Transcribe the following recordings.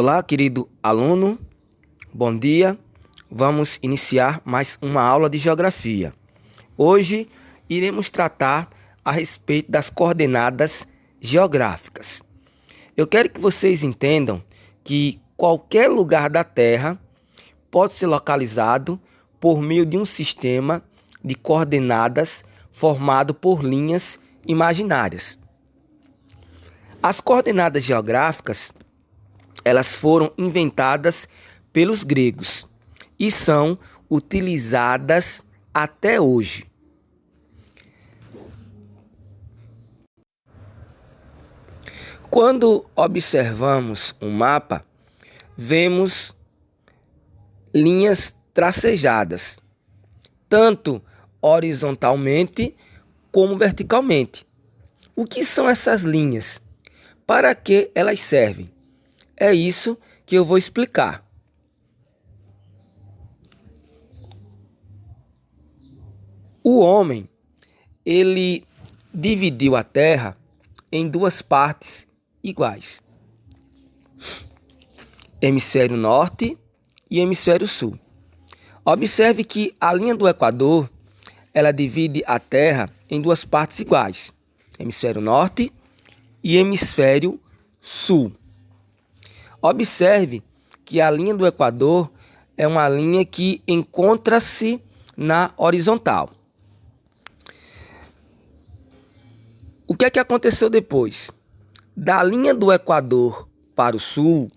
Olá, querido aluno, bom dia. Vamos iniciar mais uma aula de geografia. Hoje iremos tratar a respeito das coordenadas geográficas. Eu quero que vocês entendam que qualquer lugar da Terra pode ser localizado por meio de um sistema de coordenadas formado por linhas imaginárias. As coordenadas geográficas elas foram inventadas pelos gregos e são utilizadas até hoje. Quando observamos um mapa, vemos linhas tracejadas, tanto horizontalmente como verticalmente. O que são essas linhas? Para que elas servem? É isso que eu vou explicar. O homem, ele dividiu a Terra em duas partes iguais. Hemisfério norte e hemisfério sul. Observe que a linha do Equador, ela divide a Terra em duas partes iguais. Hemisfério norte e hemisfério sul. Observe que a linha do Equador é uma linha que encontra-se na horizontal. O que é que aconteceu depois? Da linha do Equador para o sul,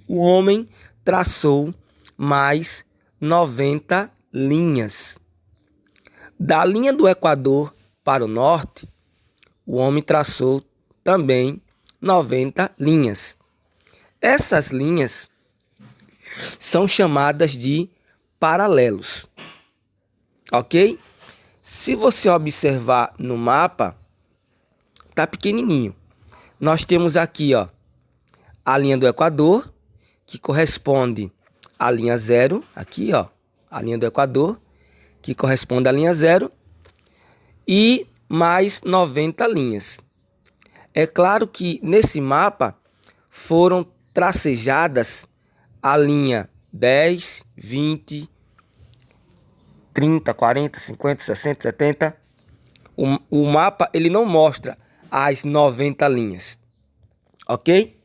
o homem traçou mais 90 linhas. Da linha do Equador para o norte, o homem traçou também 90 linhas. Essas linhas são chamadas de paralelos, ok? Se você observar no mapa, tá pequenininho. Nós temos aqui, ó, a linha do Equador, que corresponde à linha zero, aqui, ó, a linha do Equador, que corresponde à linha zero, e mais 90 linhas. É claro que nesse mapa foram tracejadas a linha 10, 20, 30, 40, 50, 60, 70. O mapa ele não mostra as 90 linhas, ok?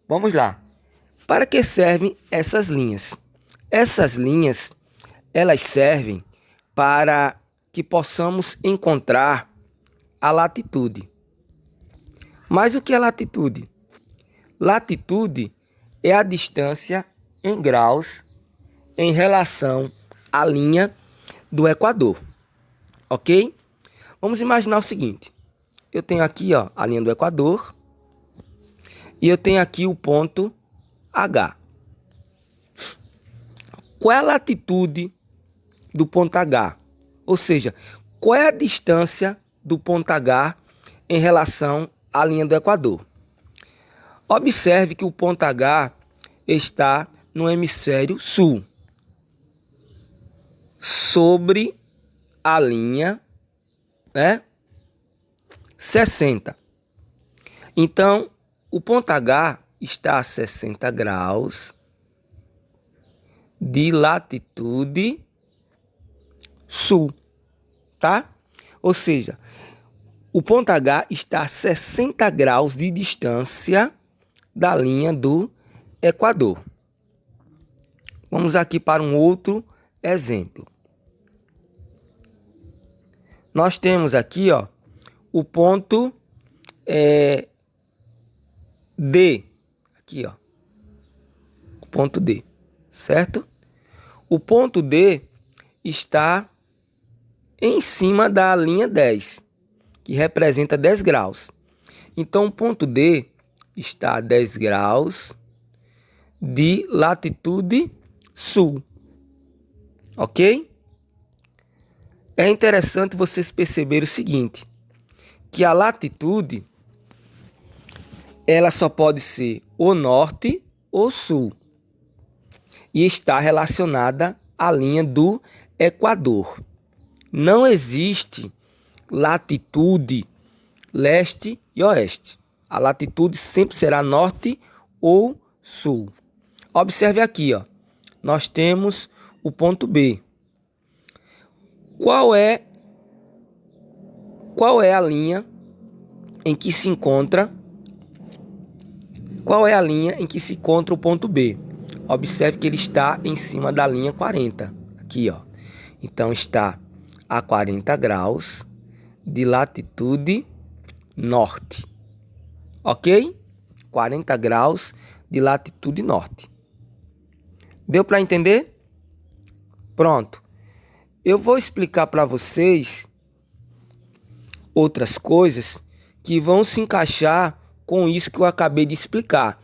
Vamos lá. Para que servem essas linhas? Essas linhas, elas servem para que possamos encontrar a latitude. Mas o que é latitude? Latitude é a distância em graus em relação à linha do Equador, ok? Vamos imaginar o seguinte. Eu tenho aqui, ó, a linha do Equador e eu tenho aqui o ponto H. Qual é a latitude do ponto H? Ou seja, qual é a distância do ponto H em relação à linha do Equador? Observe que o ponto H está no hemisfério sul, sobre a linha, né, 60. Então, o ponto H está a 60 graus de latitude sul, tá? Ou seja, o ponto H está a 60 graus de distância da linha do Equador. Vamos aqui para um outro exemplo. Nós temos aqui, ó, o ponto D. Aqui, ó. O ponto D, certo? O ponto D está em cima da linha 10, que representa 10 graus. Então, o ponto D está a 10 graus de latitude sul, ok? É interessante vocês perceberem o seguinte, que a latitude, ela só pode ser ou norte ou sul, e está relacionada à linha do Equador. Não existe latitude leste e oeste. A latitude sempre será norte ou sul. Observe aqui, ó. Nós temos o ponto B. Qual é a linha em que se encontra? Qual é a linha em que se encontra o ponto B? Observe que ele está em cima da linha 40. Aqui, ó. Então, está a 40 graus de latitude norte. Ok? 40 graus de latitude norte. Deu para entender? Pronto. Eu vou explicar para vocês outras coisas que vão se encaixar com isso que eu acabei de explicar.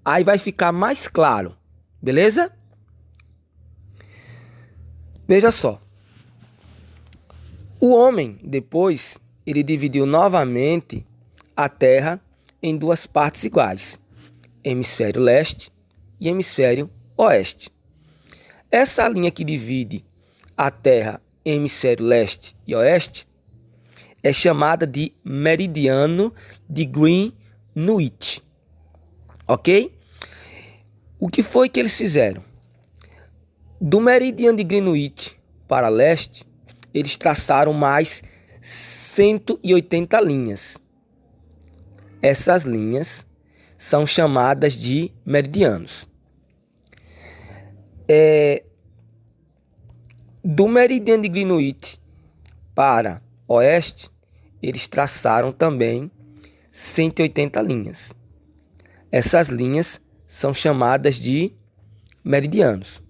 Aí vai ficar mais claro, beleza? Veja só. O homem, depois, ele dividiu novamente a Terra em duas partes iguais, hemisfério leste e hemisfério oeste. Essa linha que divide a Terra em hemisfério leste e oeste é chamada de meridiano de Greenwich, ok? O que foi que eles fizeram? Do meridiano de Greenwich para leste, eles traçaram mais 180 linhas. Essas linhas são chamadas de meridianos. Do meridiano de Greenwich para oeste, eles traçaram também 180 linhas. Essas linhas são chamadas de meridianos.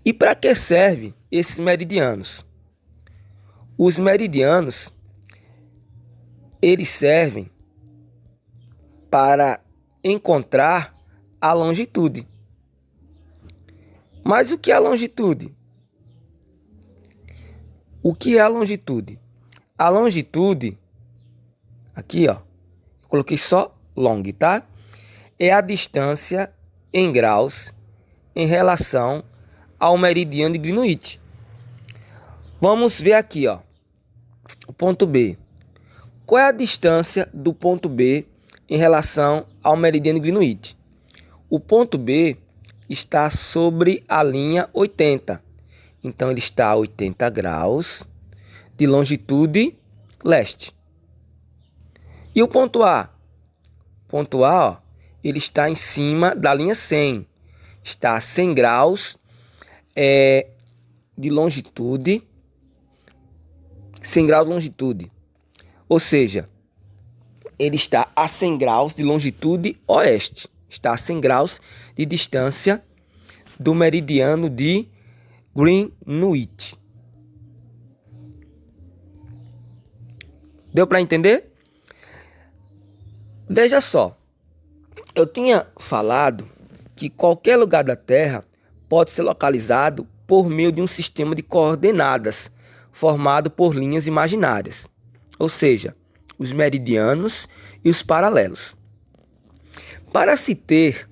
E para que servem esses meridianos? Os meridianos, eles servem para encontrar a longitude. Mas o que é a longitude? O que é a longitude? A longitude, aqui ó, eu coloquei só long, tá? É a distância em graus em relação ao meridiano de Greenwich. Vamos ver aqui, ó, o ponto B. Qual é a distância do ponto B em relação ao meridiano de Greenwich? O ponto B está sobre a linha 80. Então, ele está a 80 graus de longitude leste. E o ponto A? Ponto A, ó, ele está em cima da linha 100. Está a 100 graus de longitude. 100 graus de longitude. Ou seja, ele está a 100 graus de longitude oeste. Está a 100 graus de distância do meridiano de Greenwich. Deu para entender? Veja só. Eu tinha falado que qualquer lugar da Terra pode ser localizado por meio de um sistema de coordenadas formado por linhas imaginárias, ou seja, os meridianos e os paralelos. Para se ter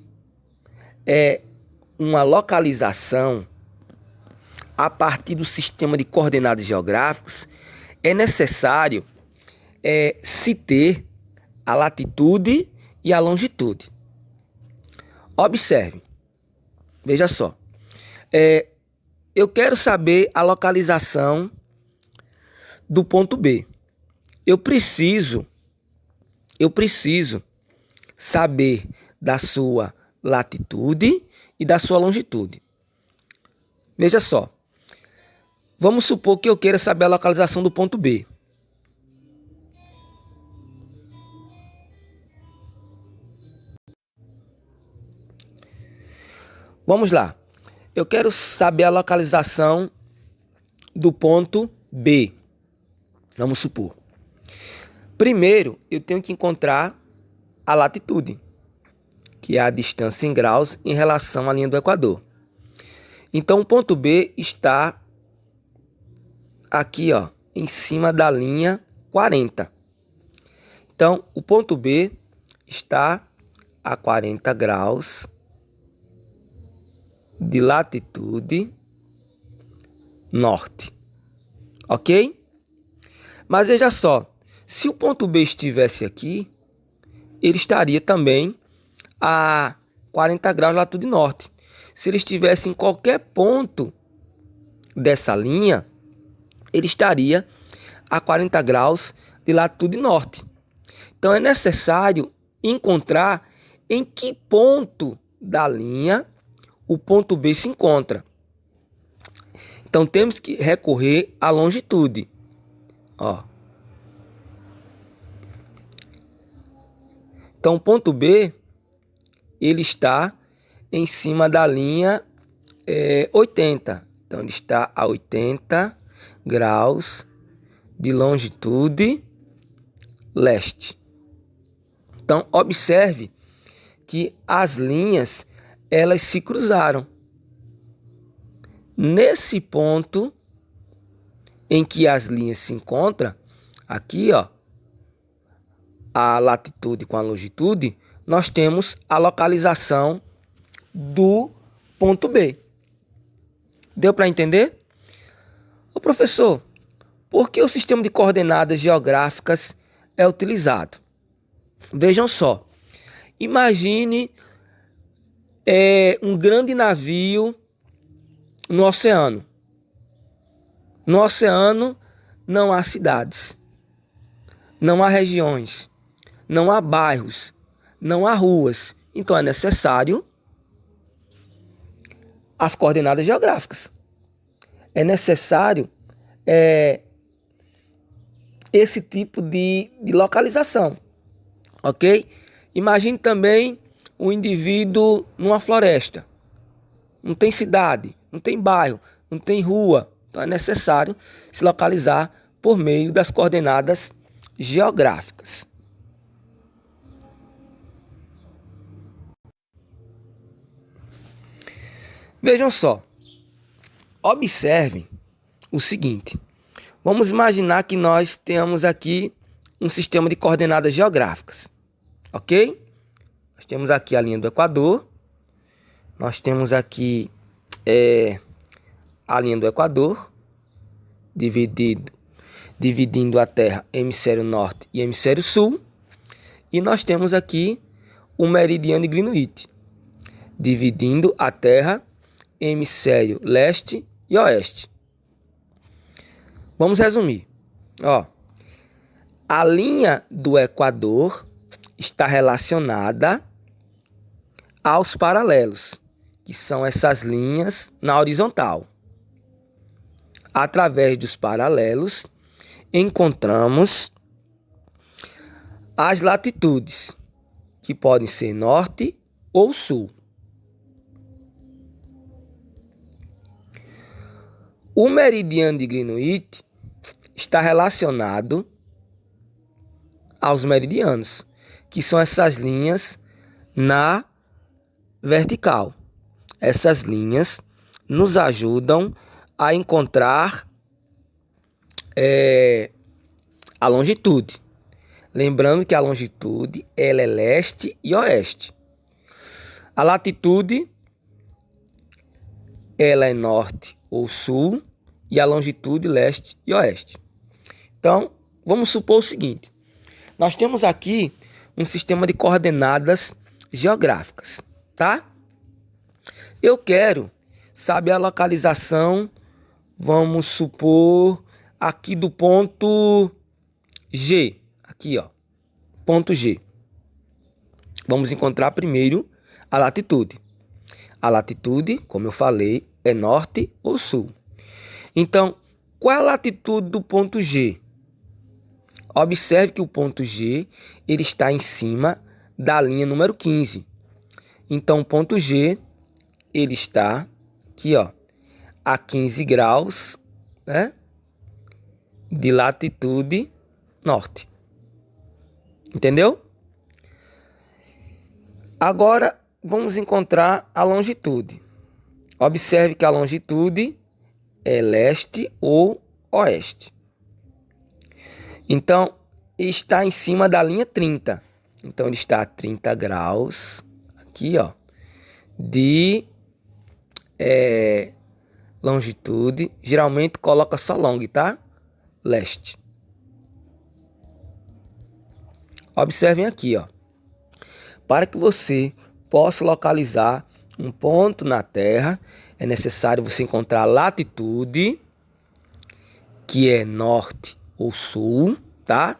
uma localização a partir do sistema de coordenadas geográficos, é necessário se ter a latitude e a longitude. Observe, veja só, eu quero saber a localização do ponto B. Eu preciso saber da sua latitude e da sua longitude. Veja só, vamos supor que eu queira saber a localização do ponto B. Vamos lá. Eu quero saber a localização do ponto B. Vamos supor. Primeiro, eu tenho que encontrar a latitude, que é a distância em graus em relação à linha do Equador. Então, o ponto B está aqui, ó, em cima da linha 40. Então, o ponto B está a 40 graus de latitude norte, ok? Mas veja só, se o ponto B estivesse aqui, ele estaria também a 40 graus de latitude norte. Se ele estivesse em qualquer ponto dessa linha, ele estaria a 40 graus de latitude norte. Então é necessário encontrar em que ponto da linha o ponto B se encontra. Então temos que recorrer à longitude. Ó. Então o ponto B ele está em cima da linha 80. Então ele está a 80 graus de longitude leste. Então observe que as linhas elas se cruzaram. Nesse ponto em que as linhas se encontram, aqui ó, a latitude com a longitude, nós temos a localização do ponto B. Deu para entender? Ô professor, por que o sistema de coordenadas geográficas é utilizado? Vejam só, imagine um grande navio no oceano. No oceano não há cidades, não há regiões, não há bairros, não há ruas. Então é necessário as coordenadas geográficas. É necessário esse tipo de localização, ok? Imagine também um indivíduo numa floresta. Não tem cidade, não tem bairro, não tem rua. Então é necessário se localizar por meio das coordenadas geográficas. Vejam só, observem o seguinte. Vamos imaginar que nós temos aqui um sistema de coordenadas geográficas, ok? Nós temos aqui a linha do Equador, nós temos aqui a linha do Equador, dividindo a Terra em hemisfério norte e hemisfério sul, e nós temos aqui o meridiano de Greenwich, dividindo a Terra em hemisfério leste e oeste. Vamos resumir. Ó, a linha do Equador está relacionada aos paralelos, que são essas linhas na horizontal. Através dos paralelos, encontramos as latitudes, que podem ser norte ou sul. O meridiano de Greenwich está relacionado aos meridianos, que são essas linhas na vertical. Essas linhas nos ajudam a encontrar a longitude. Lembrando que a longitude ela é leste e oeste. A latitude ela é norte ou sul e a longitude leste e oeste. Então, vamos supor o seguinte. Nós temos aqui um sistema de coordenadas geográficas, tá? Eu quero saber a localização, vamos supor, aqui do ponto G. Aqui, ó, ponto G. Vamos encontrar primeiro a latitude. A latitude, como eu falei, é norte ou sul. Então, qual é a latitude do ponto G? Observe que o ponto G ele está em cima da linha número 15. Então, o ponto G ele está aqui, ó, a 15 graus, né, de latitude norte. Entendeu? Agora, vamos encontrar a longitude. Observe que a longitude é leste ou oeste. Então, está em cima da linha 30. Então, ele está a 30 graus, aqui, ó, de longitude. Geralmente, coloca só long, tá? Leste. Observem aqui, ó. Para que você posso localizar um ponto na Terra, é necessário você encontrar a latitude, que é norte ou sul, tá?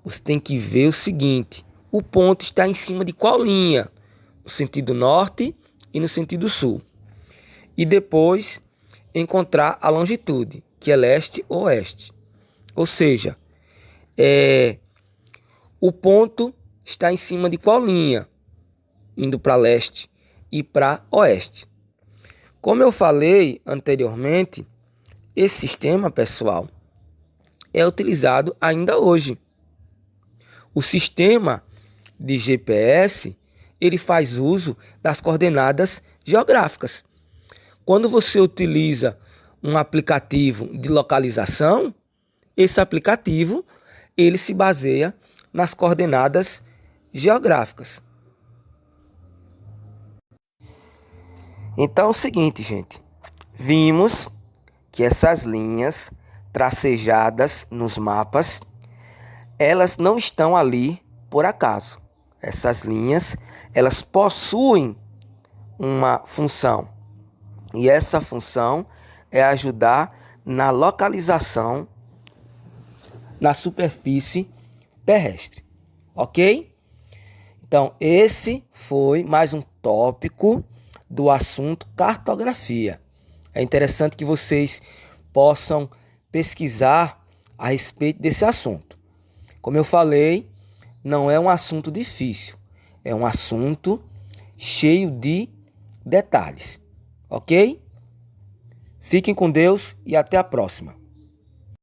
Você tem que ver o seguinte: o ponto está em cima de qual linha? No sentido norte e no sentido sul. E depois encontrar a longitude, que é leste ou oeste. Ou seja, o ponto está em cima de qual linha? Indo para leste e para oeste. Como eu falei anteriormente, esse sistema, pessoal, é utilizado ainda hoje. O sistema de GPS, ele faz uso das coordenadas geográficas. Quando você utiliza um aplicativo de localização, esse aplicativo ele se baseia nas coordenadas geográficas. Então é o seguinte, gente. Vimos que essas linhas tracejadas nos mapas, elas não estão ali por acaso. Essas linhas, elas possuem uma função. E essa função é ajudar na localização na superfície terrestre. Ok? Então, esse foi mais um tópico do assunto cartografia. É interessante que vocês possam pesquisar a respeito desse assunto. Como eu falei, não é um assunto difícil, é um assunto cheio de detalhes. Ok? Fiquem com Deus e até a próxima.